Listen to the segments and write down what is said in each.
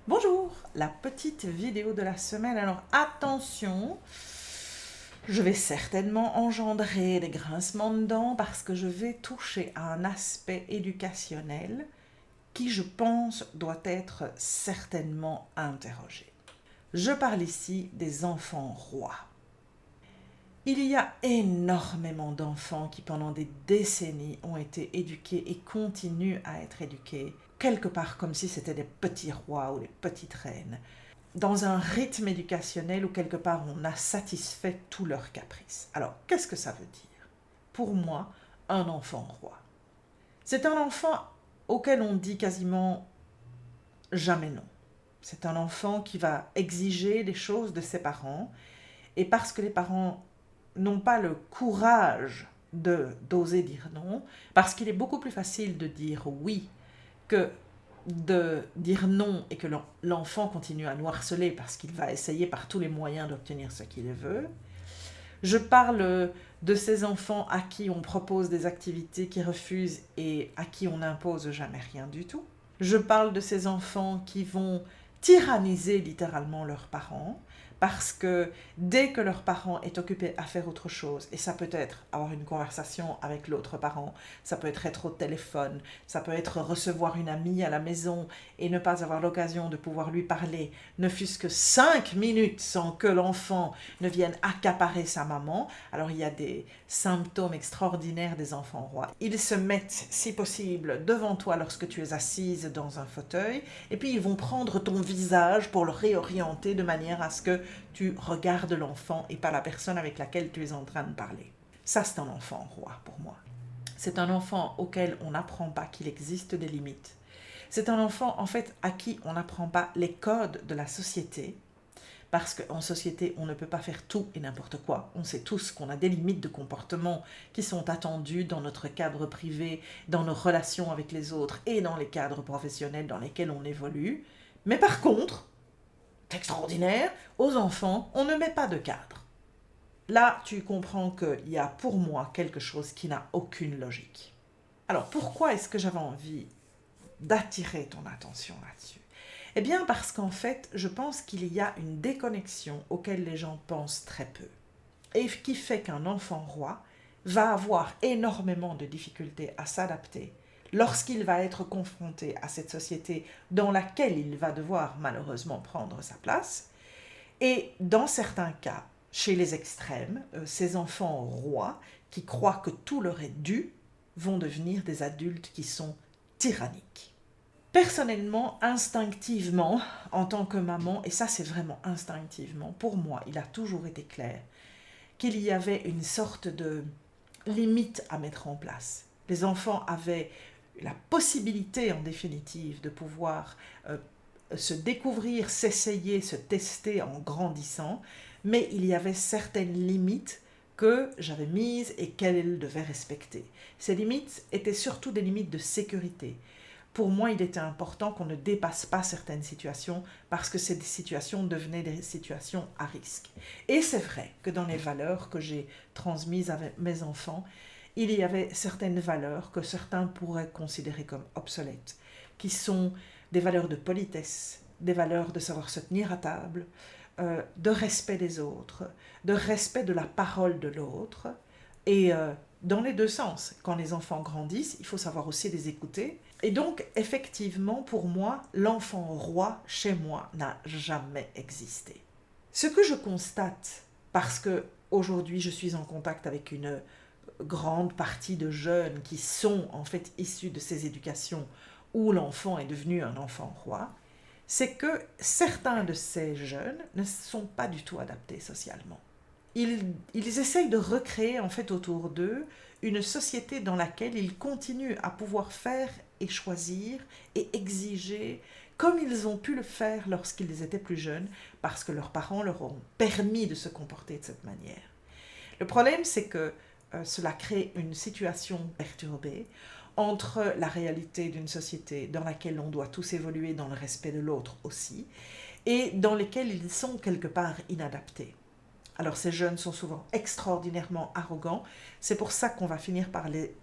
Bonjour, la petite vidéo de la semaine. Alors attention, je vais certainement engendrer des grincements de dents parce que je vais toucher à un aspect éducationnel qui, je pense, doit être certainement interrogé. Je parle ici des enfants rois. Il y a énormément d'enfants qui pendant des décennies ont été éduqués et continuent à être éduqués, quelque part comme si c'était des petits rois ou des petites reines, dans un rythme éducationnel où quelque part on a satisfait tous leurs caprices. Alors, qu'est-ce que ça veut dire? Pour moi, un enfant roi. C'est un enfant auquel on dit quasiment jamais non. C'est un enfant qui va exiger des choses de ses parents, et parce que les parents n'ont pas le courage d'oser dire non, parce qu'il est beaucoup plus facile de dire oui que de dire non et que l'enfant continue à nous harceler parce qu'il va essayer par tous les moyens d'obtenir ce qu'il veut. Je parle de ces enfants à qui on propose des activités qui refusent et à qui on n'impose jamais rien du tout. Je parle de ces enfants qui vont tyranniser littéralement leurs parents parce que dès que leur parent est occupé à faire autre chose, et ça peut être avoir une conversation avec l'autre parent, ça peut être au téléphone, ça peut être recevoir une amie à la maison et ne pas avoir l'occasion de pouvoir lui parler, ne fût-ce que 5 minutes sans que l'enfant ne vienne accaparer sa maman. Alors il y a des symptômes extraordinaires des enfants rois. Ils se mettent, si possible, devant toi lorsque tu es assise dans un fauteuil, et puis ils vont prendre ton visage pour le réorienter de manière à ce que tu regardes l'enfant et pas la personne avec laquelle tu es en train de parler. Ça, c'est un enfant roi pour moi. C'est un enfant auquel on n'apprend pas qu'il existe des limites. C'est un enfant, en fait, à qui on n'apprend pas les codes de la société, parce qu'en société, on ne peut pas faire tout et n'importe quoi. On sait tous qu'on a des limites de comportement qui sont attendues dans notre cadre privé, dans nos relations avec les autres et dans les cadres professionnels dans lesquels on évolue. Mais par contre, c'est extraordinaire, aux enfants, on ne met pas de cadre. Là, tu comprends qu'il y a pour moi quelque chose qui n'a aucune logique. Alors, pourquoi est-ce que j'avais envie d'attirer ton attention là-dessus? Eh bien, parce qu'en fait, je pense qu'il y a une déconnexion auquel les gens pensent très peu. Et qui fait qu'un enfant roi va avoir énormément de difficultés à s'adapter lorsqu'il va être confronté à cette société dans laquelle il va devoir malheureusement prendre sa place. Et dans certains cas, chez les extrêmes, ces enfants rois qui croient que tout leur est dû vont devenir des adultes qui sont tyranniques. Personnellement, instinctivement, en tant que maman, et ça c'est vraiment instinctivement, pour moi, il a toujours été clair qu'il y avait une sorte de limite à mettre en place. Les enfants avaient la possibilité, en définitive, de pouvoir se découvrir, s'essayer, se tester en grandissant, mais il y avait certaines limites que j'avais mises et qu'elles devaient respecter. Ces limites étaient surtout des limites de sécurité. Pour moi, il était important qu'on ne dépasse pas certaines situations parce que ces situations devenaient des situations à risque. Et c'est vrai que dans les valeurs que j'ai transmises à mes enfants, il y avait certaines valeurs que certains pourraient considérer comme obsolètes, qui sont des valeurs de politesse, des valeurs de savoir se tenir à table, de respect des autres, de respect de la parole de l'autre, et dans les deux sens. Quand les enfants grandissent, il faut savoir aussi les écouter. Et donc, effectivement, pour moi, l'enfant roi, chez moi, n'a jamais existé. Ce que je constate, parce que aujourd'hui je suis en contact avec une grande partie de jeunes qui sont en fait issus de ces éducations où l'enfant est devenu un enfant roi, c'est que certains de ces jeunes ne sont pas du tout adaptés socialement. Ils essayent de recréer en fait autour d'eux une société dans laquelle ils continuent à pouvoir faire et choisir et exiger comme ils ont pu le faire lorsqu'ils étaient plus jeunes parce que leurs parents leur ont permis de se comporter de cette manière. Le problème, c'est que cela crée une situation perturbée entre la réalité d'une société dans laquelle on doit tous évoluer dans le respect de l'autre aussi et dans lesquels ils sont quelque part inadaptés. Alors ces jeunes sont souvent extraordinairement arrogants, c'est pour ça qu'on va finir par les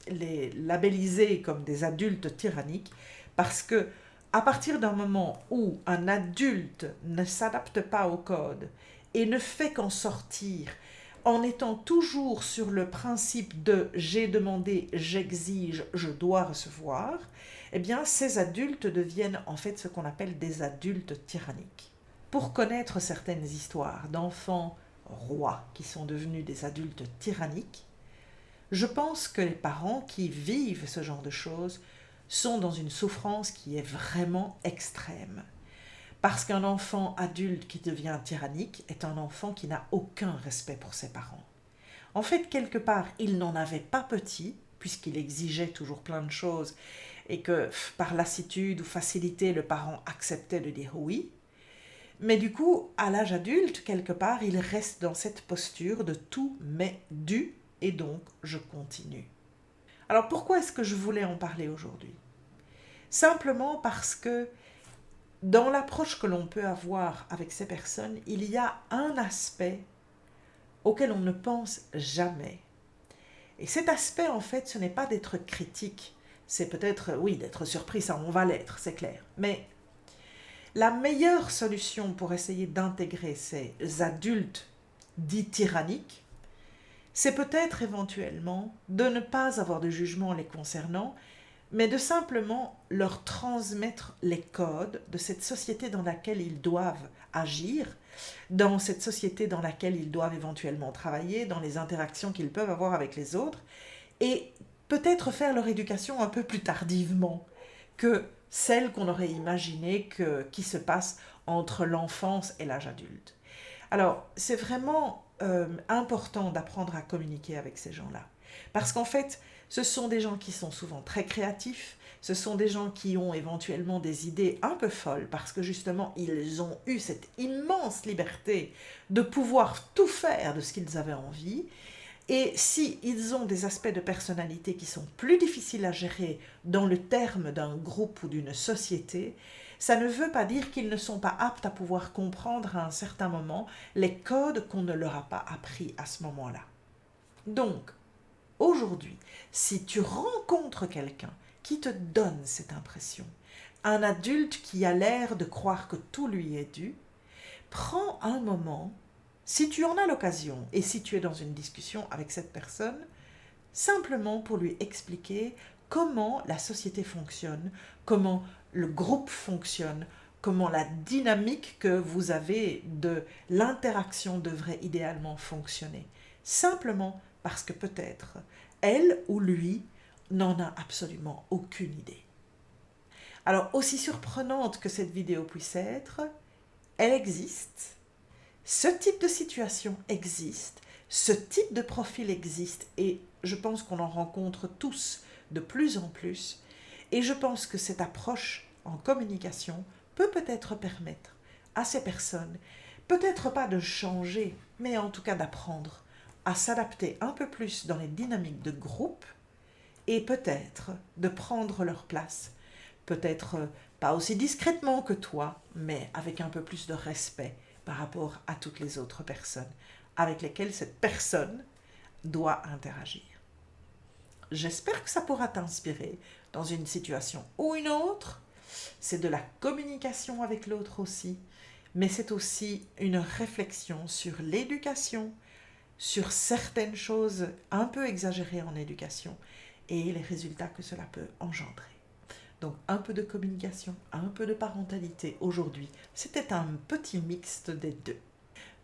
labelliser comme des adultes tyranniques, parce que à partir d'un moment où un adulte ne s'adapte pas au code et ne fait qu'en sortir en étant toujours sur le principe de j'ai demandé, j'exige, je dois recevoir, eh bien ces adultes deviennent en fait ce qu'on appelle des adultes tyranniques. Pour connaître certaines histoires d'enfants rois qui sont devenus des adultes tyranniques, je pense que les parents qui vivent ce genre de choses sont dans une souffrance qui est vraiment extrême. Parce qu'un enfant adulte qui devient tyrannique est un enfant qui n'a aucun respect pour ses parents. En fait, quelque part, il n'en avait pas petit, puisqu'il exigeait toujours plein de choses, et que par lassitude ou facilité, le parent acceptait de dire oui. Mais du coup, à l'âge adulte, quelque part, il reste dans cette posture de tout m'est dû, et donc je continue. Alors pourquoi est-ce que je voulais en parler aujourd'hui? Simplement parce que dans l'approche que l'on peut avoir avec ces personnes, il y a un aspect auquel on ne pense jamais. Et cet aspect, en fait, ce n'est pas d'être critique. C'est peut-être, oui, d'être surpris, ça on va l'être, c'est clair. Mais la meilleure solution pour essayer d'intégrer ces adultes dits tyranniques, c'est peut-être éventuellement de ne pas avoir de jugement les concernant, mais de simplement leur transmettre les codes de cette société dans laquelle ils doivent agir, dans cette société dans laquelle ils doivent éventuellement travailler, dans les interactions qu'ils peuvent avoir avec les autres, et peut-être faire leur éducation un peu plus tardivement que celle qu'on aurait imaginée qui se passe entre l'enfance et l'âge adulte. Alors, c'est vraiment important d'apprendre à communiquer avec ces gens-là. Parce qu'en fait, ce sont des gens qui sont souvent très créatifs, ce sont des gens qui ont éventuellement des idées un peu folles, parce que justement, ils ont eu cette immense liberté de pouvoir tout faire de ce qu'ils avaient envie. Et si ils ont des aspects de personnalité qui sont plus difficiles à gérer dans le terme d'un groupe ou d'une société, ça ne veut pas dire qu'ils ne sont pas aptes à pouvoir comprendre à un certain moment les codes qu'on ne leur a pas appris à ce moment-là. Donc, aujourd'hui, si tu rencontres quelqu'un qui te donne cette impression, un adulte qui a l'air de croire que tout lui est dû, prends un moment, si tu en as l'occasion et si tu es dans une discussion avec cette personne, simplement pour lui expliquer comment la société fonctionne, comment le groupe fonctionne, comment la dynamique que vous avez de l'interaction devrait idéalement fonctionner. Simplement parce que peut-être elle ou lui n'en a absolument aucune idée. Alors, aussi surprenante que cette vidéo puisse être, elle existe. Ce type de situation existe, ce type de profil existe et je pense qu'on en rencontre tous de plus en plus et je pense que cette approche en communication peut peut-être permettre à ces personnes, peut-être pas de changer, mais en tout cas d'apprendre à s'adapter un peu plus dans les dynamiques de groupe et peut-être de prendre leur place, peut-être pas aussi discrètement que toi, mais avec un peu plus de respect par rapport à toutes les autres personnes avec lesquelles cette personne doit interagir. J'espère que ça pourra t'inspirer dans une situation ou une autre. C'est de la communication avec l'autre aussi, mais c'est aussi une réflexion sur l'éducation, sur certaines choses un peu exagérées en éducation et les résultats que cela peut engendrer. Donc un peu de communication, un peu de parentalité aujourd'hui. C'était un petit mixte des deux.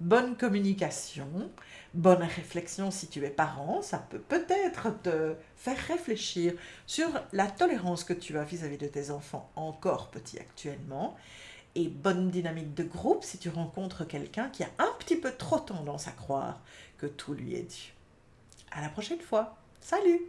Bonne communication, bonne réflexion si tu es parent, ça peut peut-être te faire réfléchir sur la tolérance que tu as vis-à-vis de tes enfants encore petits actuellement. Et bonne dynamique de groupe si tu rencontres quelqu'un qui a un petit peu trop tendance à croire que tout lui est dû. À la prochaine fois. Salut!